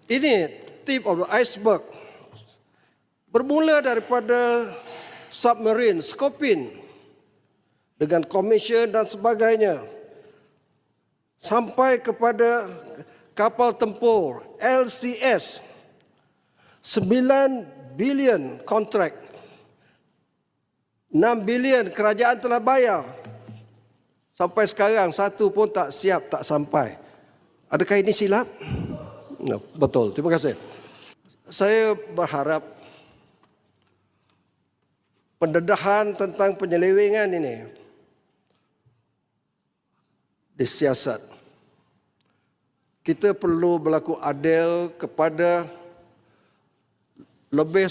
Ini tip of the iceberg. Bermula daripada submarine, Skopin, dengan komision dan sebagainya, sampai kepada kapal tempur LCS, 9 bilion kontrak, 6 bilion kerajaan telah bayar. Sampai sekarang satu pun tak siap, tak sampai. Adakah ini silap? No, betul, terima kasih. Saya berharap pendedahan tentang penyelewengan ini disiasat. Kita perlu berlaku adil kepada lebih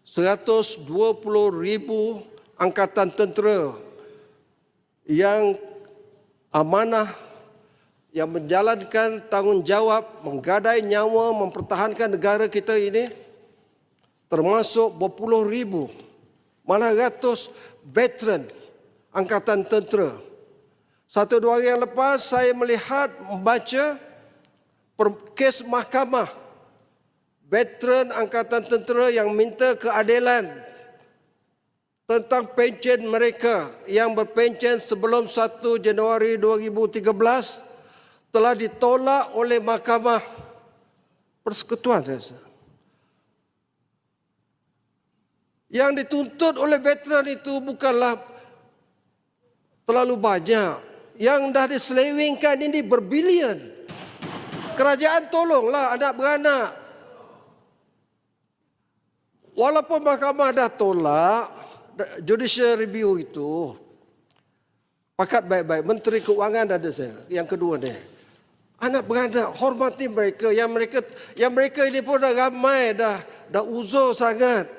120,000 angkatan tentera yang amanah, yang menjalankan tanggungjawab, menggadai nyawa, mempertahankan negara kita ini, termasuk berpuluh ribu, malah ratus veteran angkatan tentera. 1-2 hari yang lepas saya melihat, membaca kes mahkamah veteran angkatan tentera yang minta keadilan tentang pencen mereka yang berpencen sebelum 1 Januari 2013 telah ditolak oleh Mahkamah Persekutuan. Yang dituntut oleh veteran itu bukanlah terlalu banyak. Yang dah diselewengkan ini berbilion. Kerajaan tolonglah anak beranak. Walaupun mahkamah dah tolak judicial review itu, pakat baik-baik. Menteri Keuangan ada saya. Yang kedua ni, anak beranak, hormati mereka. Yang mereka ini pun dah ramai, dah uzur sangat.